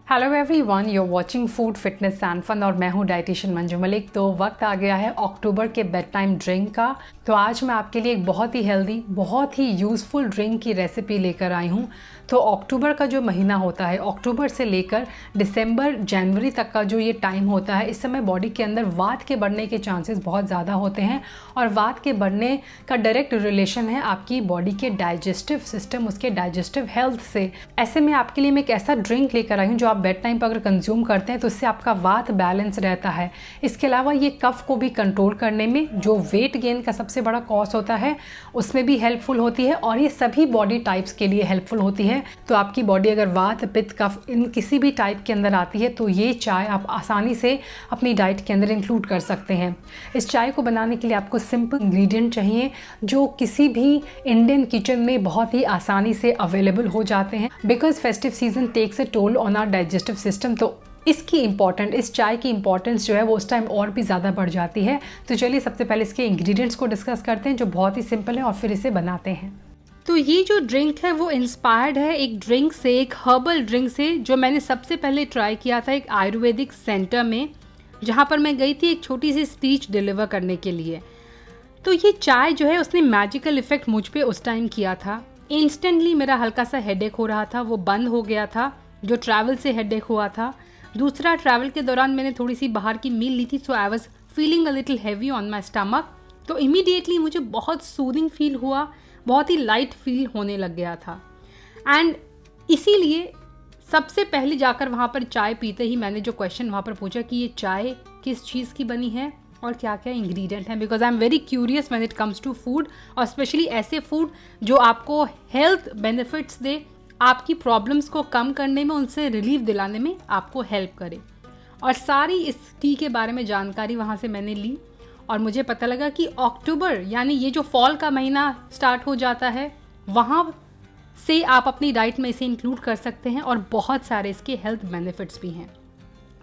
Hello everyone, you are watching food fitness and fun और मैं हूं डाइटिशियन मंजू मलिक। तो वक्त आ गया है अक्टूबर के बेड टाइम ड्रिंक का। तो आज मैं आपके लिए एक बहुत ही हेल्दी, बहुत ही यूज़फुल ड्रिंक की रेसिपी लेकर आई हूं। तो अक्टूबर का जो महीना होता है, अक्टूबर से लेकर दिसंबर जनवरी तक का जो ये टाइम होता है, इस समय बॉडी के अंदर वात के बढ़ने के चांसेस बहुत ज़्यादा होते हैं और वात के बढ़ने का डायरेक्ट रिलेशन है आपकी बॉडी के डाइजेस्टिव सिस्टम, उसके डाइजेस्टिव हेल्थ से। ऐसे में आपके लिए मैं एक ऐसा ड्रिंक लेकर आई हूँ जो आप बेड टाइम पर अगर कंज्यूम करते हैं तो इससे आपका वात बैलेंस रहता है। इसके अलावा ये कफ को भी कंट्रोल करने में, जो वेट गेन का सबसे बड़ा कॉज होता है, उसमें भी हेल्पफुल होती है और ये सभी बॉडी टाइप्स के लिए हेल्पफुल होती है। तो आपकी बॉडी अगर वात, पित्त, कफ इन किसी भी टाइप के अंदर आती है तो ये चाय आप आसानी से अपनी डाइट के अंदर इंक्लूड कर सकते हैं। इस चाय को बनाने के लिए आपको सिंपल इंग्रेडिएंट चाहिए जो किसी भी इंडियन किचन में बहुत ही आसानी से अवेलेबल हो जाते हैं। Because festive season takes a toll on our digestive system, तो इस चाय की इंपॉर्टेंस जो है वो उस टाइम और भी ज़्यादा बढ़ जाती है। तो चलिए सबसे पहले इसके इंग्रेडिएंट्स को डिस्कस करते हैं जो बहुत ही सिंपल है और फिर इसे बनाते हैं। तो ये जो ड्रिंक है वो इंस्पायर्ड है एक ड्रिंक से, एक हर्बल ड्रिंक से, जो मैंने सबसे पहले ट्राई किया था एक आयुर्वेदिक सेंटर में, जहाँ पर मैं गई थी एक छोटी सी स्पीच डिलीवर करने के लिए। तो ये चाय जो है उसने मैजिकल इफेक्ट मुझ पे उस टाइम किया था। इंस्टेंटली मेरा हल्का सा हेडेक हो रहा था, वो बंद हो गया था, जो ट्रैवल से हेडेक हुआ था। दूसरा, ट्रैवल के दौरान मैंने थोड़ी सी बाहर की मील ली थी, so I was feeling a little heavy on my stomach. तो इमीडिएटली मुझे बहुत सूदिंग फील हुआ, बहुत ही लाइट फील होने लग गया था। एंड इसीलिए सबसे पहले जाकर वहाँ पर चाय पीते ही मैंने जो क्वेश्चन वहाँ पर पूछा कि ये चाय किस चीज़ की बनी है और क्या क्या इंग्रेडिएंट हैं, because I am very curious when it comes to food, और स्पेशली ऐसे फूड जो आपको हेल्थ बेनिफिट्स दे, आपकी प्रॉब्लम्स को कम करने में, उनसे रिलीफ दिलाने में आपको हेल्प करे। और सारी इस टी के बारे में जानकारी वहाँ से मैंने ली और मुझे पता लगा कि अक्टूबर यानी ये जो फॉल का महीना स्टार्ट हो जाता है, वहाँ से आप अपनी डाइट में इसे इंक्लूड कर सकते हैं और बहुत सारे इसके हेल्थ बेनिफिट्स भी हैं।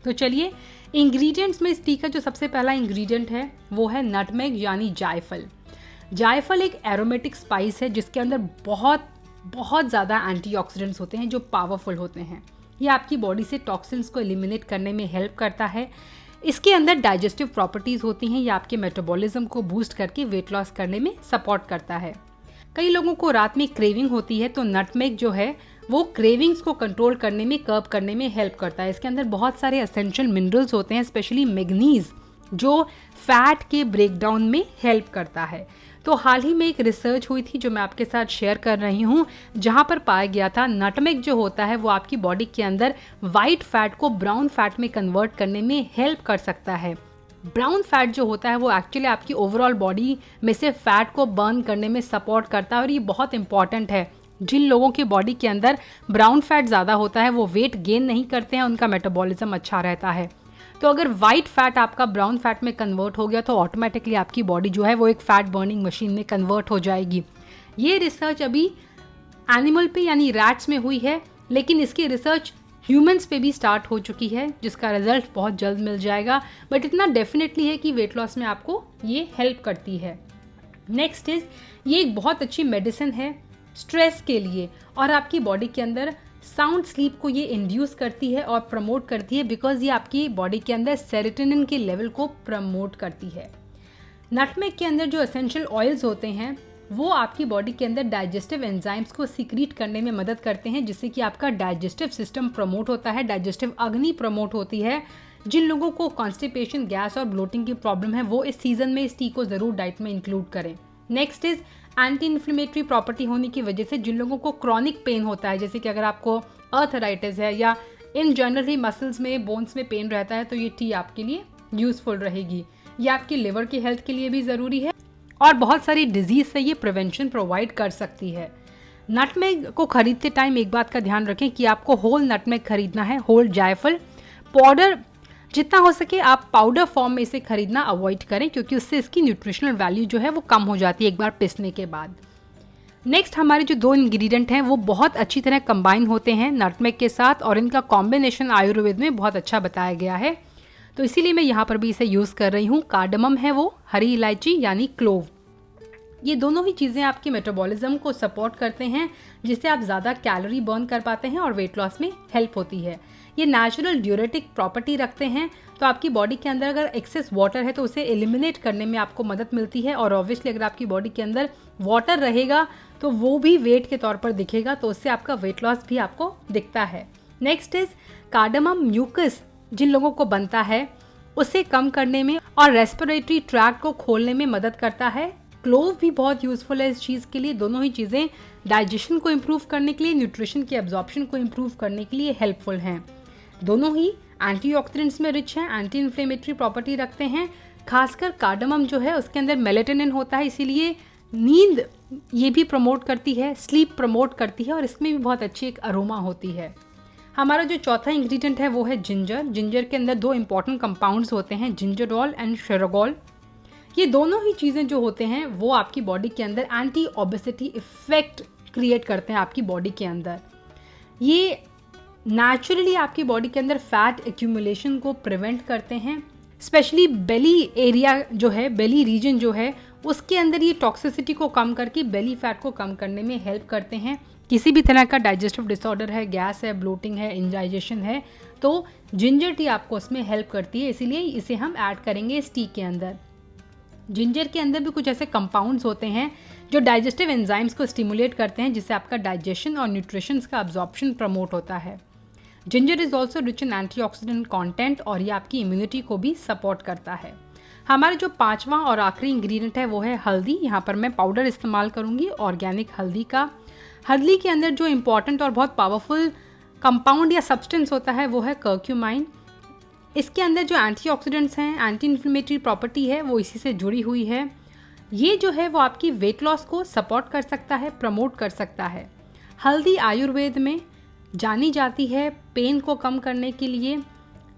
तो चलिए इंग्रेडिएंट्स में इस टी का जो सबसे पहला इंग्रेडिएंट है वो है नटमेग यानी जायफल। जायफल एक एरोमेटिक स्पाइस है जिसके अंदर बहुत बहुत ज़्यादा एंटीऑक्सीडेंट्स होते हैं जो पावरफुल होते हैं। ये आपकी बॉडी से टॉक्सिन्स को एलिमिनेट करने में हेल्प करता है। इसके अंदर डाइजेस्टिव प्रॉपर्टीज़ होती हैं, ये आपके मेटाबॉलिज्म को बूस्ट करके वेट लॉस करने में सपोर्ट करता है। कई लोगों को रात में क्रेविंग होती है तो नटमेग जो है वो क्रेविंग्स को कंट्रोल करने में, कर्ब करने में हेल्प करता है। इसके अंदर बहुत सारे एसेंशियल मिनरल्स होते हैं, स्पेशली मैग्नीज, जो फैट के ब्रेकडाउन में हेल्प करता है। तो हाल ही में एक रिसर्च हुई थी जो मैं आपके साथ शेयर कर रही हूँ, जहाँ पर पाया गया था नटमेग जो होता है वो आपकी बॉडी के अंदर वाइट फैट को ब्राउन फैट में कन्वर्ट करने में हेल्प कर सकता है। ब्राउन फैट जो होता है वो एक्चुअली आपकी ओवरऑल बॉडी में से फैट को बर्न करने में सपोर्ट करता है और ये बहुत इंपॉर्टेंट है। जिन लोगों की बॉडी के अंदर ब्राउन फैट ज़्यादा होता है वो वेट गेन नहीं करते हैं, उनका मेटाबॉलिज्म अच्छा रहता है। तो अगर वाइट फैट आपका ब्राउन फैट में कन्वर्ट हो गया तो ऑटोमेटिकली आपकी बॉडी जो है वो एक फैट बर्निंग मशीन में कन्वर्ट हो जाएगी। ये रिसर्च अभी एनिमल पे यानी रैट्स में हुई है, लेकिन इसकी रिसर्च ह्यूमंस पे भी स्टार्ट हो चुकी है जिसका रिजल्ट बहुत जल्द मिल जाएगा। बट इतना डेफिनेटली है कि वेट लॉस में आपको ये हेल्प करती है। नेक्स्ट इज, ये एक बहुत अच्छी मेडिसिन है स्ट्रेस के लिए और आपकी बॉडी के अंदर साउंड स्लीप को ये इंड्यूस करती है और प्रमोट करती है, बिकॉज ये आपकी बॉडी के अंदर सेरोटोनिन के लेवल को प्रमोट करती है। नटमेग के अंदर जो एसेंशियल ऑयल्स होते हैं वो आपकी बॉडी के अंदर डाइजेस्टिव एंजाइम्स को सीक्रेट करने में मदद करते हैं, जिससे कि आपका डाइजेस्टिव सिस्टम प्रमोट होता है, डाइजेस्टिव अग्नि प्रमोट होती है। जिन लोगों को कॉन्स्टिपेशन, गैस और ब्लोटिंग की प्रॉब्लम है वो इस सीजन में इस टी को ज़रूर डाइट में इंक्लूड करें। Next is, anti inflammatory property होने की वजह से जिन लोगों को क्रॉनिक पेन होता है, जैसे कि अगर आपको अर्थराइटिस है या इन जनरली मसल्स में, बोन्स में पेन रहता है, तो ये टी आपके लिए यूजफुल रहेगी। ये आपकी लिवर की हेल्थ के लिए भी ज़रूरी है और बहुत सारी डिजीज से ये प्रिवेंशन प्रोवाइड कर सकती है। नटमेग को खरीदते टाइम एक बात का ध्यान रखें कि आपको होल नटमेग खरीदना है, होल जायफल। पाउडर जितना हो सके आप पाउडर फॉर्म में इसे खरीदना अवॉइड करें, क्योंकि उससे इसकी न्यूट्रिशनल वैल्यू जो है वो कम हो जाती है एक बार पिसने के बाद। नेक्स्ट, हमारे जो दो इंग्रेडिएंट हैं वो बहुत अच्छी तरह कंबाइन होते हैं नटमेग के साथ और इनका कॉम्बिनेशन आयुर्वेद में बहुत अच्छा बताया गया है, तो इसीलिए मैं यहाँ पर भी इसे यूज़ कर रही हूँ। कार्डमम है वो हरी इलायची यानी क्लोव। ये दोनों ही चीज़ें आपके मेटाबॉलिज्म को सपोर्ट करते हैं, जिससे आप ज़्यादा कैलोरी बर्न कर पाते हैं और वेट लॉस में हेल्प होती है। ये नेचुरल ड्यूरेटिक प्रॉपर्टी रखते हैं, तो आपकी बॉडी के अंदर अगर एक्सेस वाटर है तो उसे एलिमिनेट करने में आपको मदद मिलती है। और ऑब्वियसली अगर आपकी बॉडी के अंदर वाटर रहेगा तो वो भी वेट के तौर पर दिखेगा, तो उससे आपका वेट लॉस भी आपको दिखता है। नेक्स्ट इज कार्डामम म्यूकस, जिन लोगों को बनता है उसे कम करने में और रेस्पिरेटरी ट्रैक्ट को खोलने में मदद करता है। क्लोव भी बहुत यूजफुल है इस चीज़ के लिए। दोनों ही चीज़ें डाइजेशन को इम्प्रूव करने के लिए, न्यूट्रिशन के एब्जॉर्प्शन को इम्प्रूव करने के लिए हेल्पफुल हैं। दोनों ही एंटीऑक्सीडेंट्स में रिच हैं, एंटी इन्फ्लेमेटरी प्रॉपर्टी रखते हैं। खासकर कार्डामम जो है उसके अंदर मेलेटोनिन होता है, इसीलिए नींद ये भी प्रमोट करती है, स्लीप प्रमोट करती है और इसमें भी बहुत अच्छी एक अरोमा होती है। हमारा जो चौथा इंग्रेडिएंट है वो है जिंजर। जिंजर के अंदर 2 इंपॉर्टेंट कंपाउंड्स होते हैं, जिंजरॉल एंड शेरोगोल। ये दोनों ही चीज़ें जो होते हैं वो आपकी बॉडी के अंदर एंटी ओबेसिटी इफेक्ट क्रिएट करते हैं आपकी बॉडी के अंदर। ये नेचुरली आपकी बॉडी के अंदर फैट एक्यूमुलेशन को प्रिवेंट करते हैं। स्पेशली बेली एरिया जो है, बेली रीजन जो है, उसके अंदर ये टॉक्सिसिटी को कम करके बेली फैट को कम करने में हेल्प करते हैं। किसी भी तरह का डाइजेस्टिव डिसऑर्डर है, गैस है, ब्लोटिंग है, इंडाइजेशन है, तो जिंजर टी आपको उसमें हेल्प करती है, इसीलिए इसे हम ऐड करेंगे इस टी के अंदर। जिंजर के अंदर भी कुछ ऐसे कंपाउंड्स होते हैं जो डाइजेस्टिव एंजाइम्स को स्टिमुलेट करते हैं, जिससे आपका डाइजेशन और न्यूट्रिशन का अब्जॉर्प्शन प्रमोट होता है। Ginger is also rich in antioxidant content और ये आपकी इम्यूनिटी को भी सपोर्ट करता है। हमारा जो 5वां और आखिरी इंग्रेडिएंट है वो है हल्दी। यहाँ पर मैं पाउडर इस्तेमाल करूँगी, ऑर्गेनिक हल्दी का। हल्दी के अंदर जो इम्पॉर्टेंट और बहुत पावरफुल कंपाउंड या सब्सटेंस होता है वो है कर्क्यूमाइन। इसके अंदर जो एंटीऑक्सीडेंट्स हैं, एंटी इन्फ्लेमेटरी प्रॉपर्टी है, वो इसी से जुड़ी हुई है। ये जो है वो आपकी वेट लॉस को सपोर्ट कर सकता है, प्रमोट कर सकता है। हल्दी आयुर्वेद में जानी जाती है पेन को कम करने के लिए,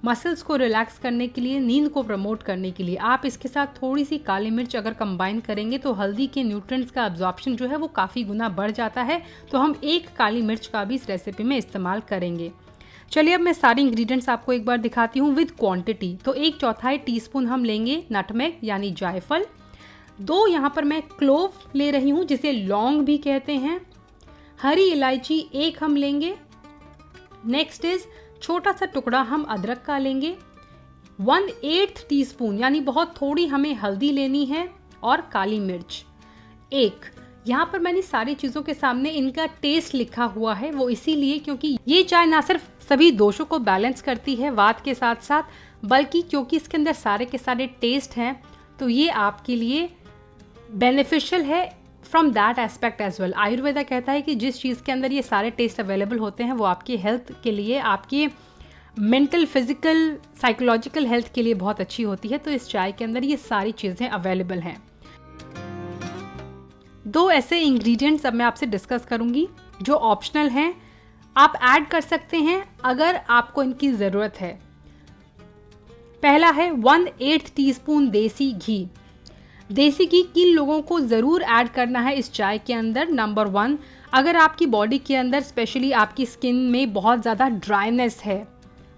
मसल्स को रिलैक्स करने के लिए, नींद को प्रमोट करने के लिए। आप इसके साथ थोड़ी सी काली मिर्च अगर कंबाइन करेंगे तो हल्दी के न्यूट्रिएंट्स का अब्जॉर्प्शन जो है वो काफ़ी गुना बढ़ जाता है। तो हम 1 काली मिर्च का भी इस रेसिपी में इस्तेमाल करेंगे। चलिए अब मैं सारे इंग्रेडिएंट्स आपको एक बार दिखाती हूँ विद क्वांटिटी। तो 1/4 टीस्पून हम लेंगे नटमेग यानी जायफल। 2 यहाँ पर मैं क्लोव ले रही हूँ, जिसे लौंग भी कहते हैं। हरी इलायची 1 हम लेंगे। नेक्स्ट इज छोटा सा टुकड़ा हम अदरक का लेंगे। 1/8 टीस्पून यानी बहुत थोड़ी हमें हल्दी लेनी है और काली मिर्च 1। यहाँ पर मैंने सारी चीज़ों के सामने इनका टेस्ट लिखा हुआ है, वो इसीलिए क्योंकि ये चाय ना सिर्फ सभी दोषों को बैलेंस करती है वात के साथ साथ, बल्कि क्योंकि इसके अंदर सारे के सारे टेस्ट हैं, तो ये आपके लिए बेनिफिशियल है from that aspect as well. Ayurveda कहता है कि जिस चीज़ के अंदर ये सारे टेस्ट अवेलेबल होते हैं वो आपकी हेल्थ के लिए, आपकी मेंटल, फिजिकल, साइकोलॉजिकल हेल्थ के लिए बहुत अच्छी होती है। तो इस चाय के अंदर ये सारी चीज़ें अवेलेबल हैं। 2 ऐसे इंग्रेडिएंट्स अब मैं आपसे डिस्कस करूंगी जो ऑप्शनल हैं, आप ऐड कर सकते हैं अगर आपको इनकी ज़रूरत है। पहला है 1/8 टीस्पून देसी घी। देसी घी किन लोगों को ज़रूर ऐड करना है इस चाय के अंदर? नंबर 1, अगर आपकी बॉडी के अंदर स्पेशली आपकी स्किन में बहुत ज़्यादा ड्राइनेस है,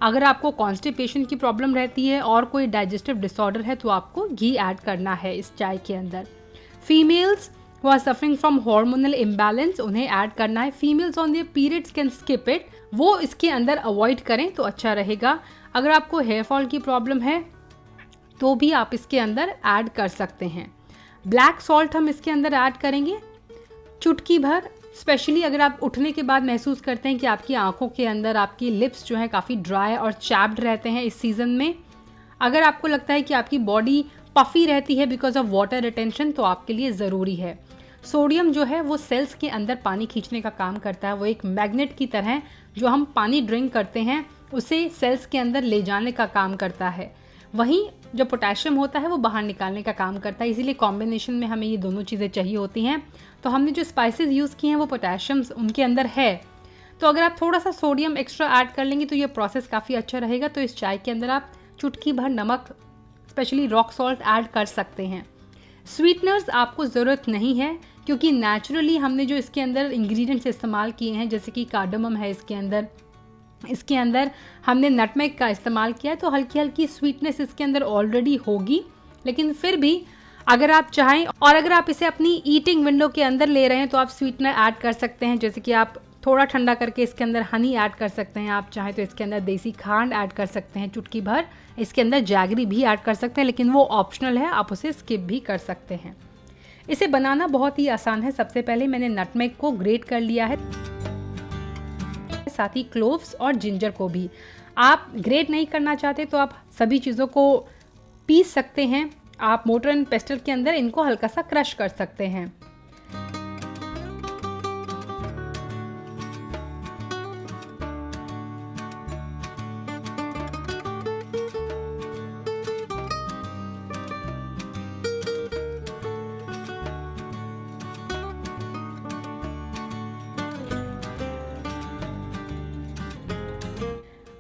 अगर आपको कॉन्स्टिपेशन की प्रॉब्लम रहती है और कोई डाइजेस्टिव डिसऑर्डर है, तो आपको घी ऐड करना है इस चाय के अंदर। Females who are suffering from hormonal imbalance, उन्हें ऐड करना है। Females on their periods can skip it, वो इसके अंदर अवॉइड करें तो अच्छा रहेगा। अगर आपको हेयर फॉल की प्रॉब्लम है तो भी आप इसके अंदर ऐड कर सकते हैं। ब्लैक सॉल्ट हम इसके अंदर ऐड करेंगे चुटकी भर। स्पेशली अगर आप उठने के बाद महसूस करते हैं कि आपकी आंखों के अंदर आपकी लिप्स जो है काफ़ी ड्राई और चैप्ड रहते हैं इस सीज़न में, अगर आपको लगता है कि आपकी बॉडी पफी रहती है बिकॉज ऑफ वाटर रिटेंशन, तो आपके लिए ज़रूरी है। सोडियम जो है वो सेल्स के अंदर पानी खींचने का काम करता है, वो एक मैग्नेट की तरह, जो हम पानी ड्रिंक करते हैं उसे सेल्स के अंदर ले जाने का काम करता है। वहीं जो पोटेशियम होता है वो बाहर निकालने का काम करता है, इसीलिए कॉम्बिनेशन में हमें ये दोनों चीज़ें चाहिए होती हैं। तो हमने जो स्पाइसेस यूज़ किए हैं वो पोटेशियम उनके अंदर है, तो अगर आप थोड़ा सा सोडियम एक्स्ट्रा ऐड कर लेंगे तो ये प्रोसेस काफ़ी अच्छा रहेगा। तो इस चाय के अंदर आप चुटकी भर नमक, स्पेशली रॉक सॉल्ट ऐड कर सकते हैं। स्वीटनर्स आपको ज़रूरत नहीं है, क्योंकि नेचुरली हमने जो इसके अंदर इंग्रेडिएंट्स इस्तेमाल किए हैं, जैसे कि कार्डमम है इसके अंदर हमने नटमेग का इस्तेमाल किया है, तो हल्की हल्की स्वीटनेस इसके अंदर ऑलरेडी होगी। लेकिन फिर भी अगर आप चाहें और अगर आप इसे अपनी ईटिंग विंडो के अंदर ले रहे हैं तो आप स्वीटनर ऐड कर सकते हैं, जैसे कि आप थोड़ा ठंडा करके इसके अंदर हनी ऐड कर सकते हैं। आप चाहें तो इसके अंदर देसी खांड ऐड कर सकते हैं चुटकी भर, इसके अंदर जैगरी भी ऐड कर सकते हैं, लेकिन वो ऑप्शनल है, आप उसे स्किप भी कर सकते हैं। इसे बनाना बहुत ही आसान है। सबसे पहले मैंने नटमेग को ग्रेट कर लिया है, साथ ही क्लोव्स और जिंजर को भी। आप ग्रेट नहीं करना चाहते तो आप सभी चीज़ों को पीस सकते हैं। आप मोटर एंड पेस्टल के अंदर इनको हल्का सा क्रश कर सकते हैं।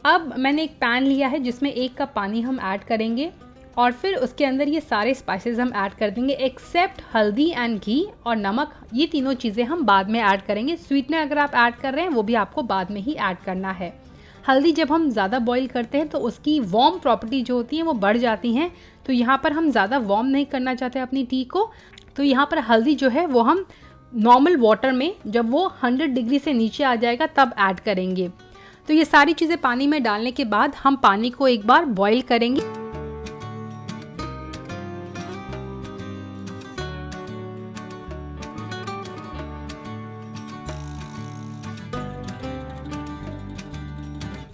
अब मैंने एक पैन लिया है जिसमें 1 कप पानी हम ऐड करेंगे और फिर उसके अंदर ये सारे स्पाइसेस हम ऐड कर देंगे एक्सेप्ट हल्दी एंड घी और नमक। ये तीनों चीज़ें हम बाद में ऐड करेंगे। स्वीटनर अगर आप ऐड कर रहे हैं वो भी आपको बाद में ही ऐड करना है। हल्दी जब हम ज़्यादा बॉईल करते हैं तो उसकी वार्म प्रॉपर्टी जो होती है वो बढ़ जाती हैं, तो यहाँ पर हम ज़्यादा वार्म नहीं करना चाहते अपनी टी को, तो यहाँ पर हल्दी जो है वो हम नॉर्मल वाटर में जब वो 100 डिग्री से नीचे आ जाएगा तब ऐड करेंगे। तो ये सारी चीज़ें पानी में डालने के बाद हम पानी को एक बार बॉईल करेंगे।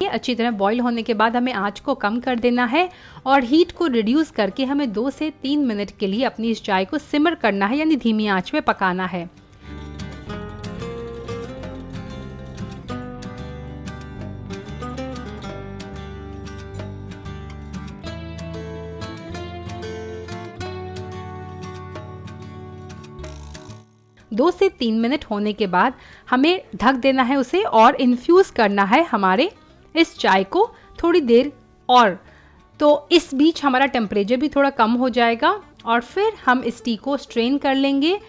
ये अच्छी तरह बॉईल होने के बाद हमें आंच को कम कर देना है और हीट को रिड्यूस करके हमें 2 से 3 मिनट के लिए अपनी इस चाय को सिमर करना है, यानी धीमी आंच में पकाना है। दो से 3 मिनट होने के बाद हमें ढक देना है उसे और इन्फ्यूज़ करना है हमारे इस चाय को थोड़ी देर और। तो इस बीच हमारा टेम्परेचर भी थोड़ा कम हो जाएगा और फिर हम इस टी को स्ट्रेन कर लेंगे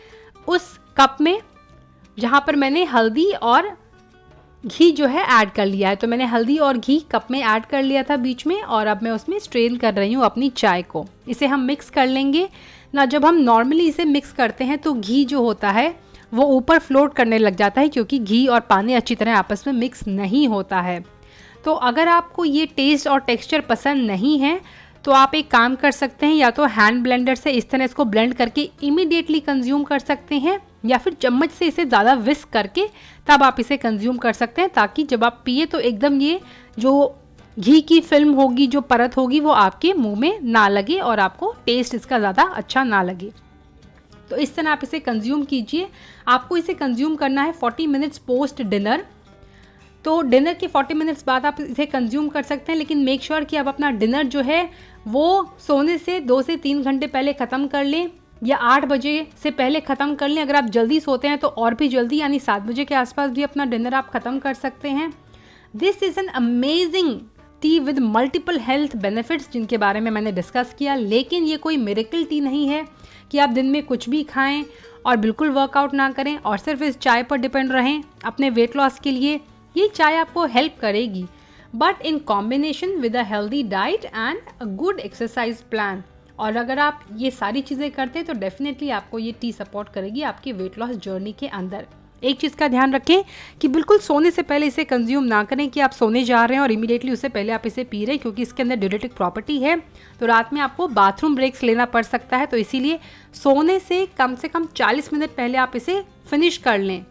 उस कप में जहाँ पर मैंने हल्दी और घी जो है ऐड कर लिया है। तो मैंने हल्दी और घी कप में ऐड कर लिया था बीच में और अब मैं उसमें स्ट्रेन कर रही हूँ अपनी चाय को। इसे हम मिक्स कर लेंगे ना। जब हम नॉर्मली इसे मिक्स करते हैं तो घी जो होता है वो ऊपर फ्लोट करने लग जाता है, क्योंकि घी और पानी अच्छी तरह आपस में मिक्स नहीं होता है। तो अगर आपको ये टेस्ट और टेक्सचर पसंद नहीं है तो आप एक काम कर सकते हैं, या तो हैंड ब्लेंडर से इस तरह इसको ब्लेंड करके इमीडिएटली कंज्यूम कर सकते हैं, या फिर चम्मच से इसे ज़्यादा विस्क करके तब आप इसे कंज्यूम कर सकते हैं, ताकि जब आप पिए तो एकदम ये जो घी की फिल्म होगी, जो परत होगी, वो आपके मुंह में ना लगे और आपको टेस्ट इसका ज़्यादा अच्छा ना लगे। तो इस तरह आप इसे कंज्यूम कीजिए। आपको इसे कंज्यूम करना है 40 मिनट्स पोस्ट डिनर। तो डिनर के 40 मिनट्स बाद आप इसे कंज्यूम कर सकते हैं, लेकिन मेक श्योर कि आप अपना डिनर जो है वो सोने से 2 से 3 घंटे पहले ख़त्म कर लें, या 8 बजे से पहले ख़त्म कर लें। अगर आप जल्दी सोते हैं तो और भी जल्दी, यानी 7 बजे के आसपास भी अपना डिनर आप ख़त्म कर सकते हैं। This is an amazing T with multiple health benefits जिनके बारे में मैंने डिस्कस किया, लेकिन ये कोई मिरेकल टी नहीं है कि आप दिन में कुछ भी खाएं और बिल्कुल वर्कआउट ना करें और सिर्फ इस चाय पर डिपेंड रहें अपने वेट लॉस के लिए। ये चाय आपको हेल्प करेगी, but in combination with a healthy diet and a good exercise plan. और अगर आप ये सारी चीज़ें करते हैं तो डेफिनेटली आपको ये टी सपोर्ट करेगी आपकी वेट लॉस जर्नी के अंदर। एक चीज़ का ध्यान रखें कि बिल्कुल सोने से पहले इसे कंज्यूम ना करें कि आप सोने जा रहे हैं और इमीडिएटली उससे पहले आप इसे पी रहे हैं, क्योंकि इसके अंदर डायरेटिक प्रॉपर्टी है। तो रात में आपको बाथरूम ब्रेक्स लेना पड़ सकता है, तो इसीलिए सोने से कम 40 मिनट पहले आप इसे फिनिश कर लें।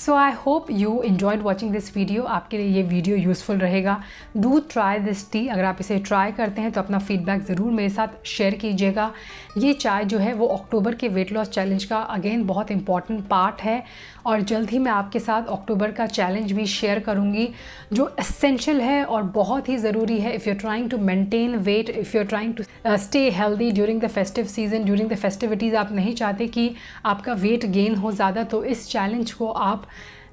So I hope you enjoyed watching this video. आपके लिए ये वीडियो यूज़फुल रहेगा। Do try this tea. अगर आप इसे ट्राई करते हैं तो अपना फीडबैक ज़रूर मेरे साथ शेयर कीजिएगा। ये चाय जो है वो अक्टूबर के वेट लॉस चैलेंज का अगेन बहुत इंपॉर्टेंट पार्ट है, और जल्द ही मैं आपके साथ अक्टूबर का चैलेंज भी शेयर करूँगी जो एसेंशियल है और बहुत ही ज़रूरी है if you are trying to maintain weight, if you are trying to stay healthy during the festive season, during the festivities. आप नहीं चाहते कि आपका वेट गेन हो ज़्यादा, तो इस चैलेंज को आप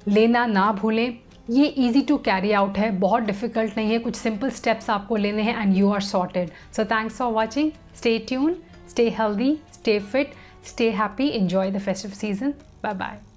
लेना ना भूलें। ये इजी टू कैरी आउट है, बहुत डिफ़िकल्ट नहीं है, कुछ सिंपल स्टेप्स आपको लेने हैं and you are sorted. So thanks for watching, stay tune, Stay healthy, stay fit, stay happy, enjoy the festive season. Bye bye.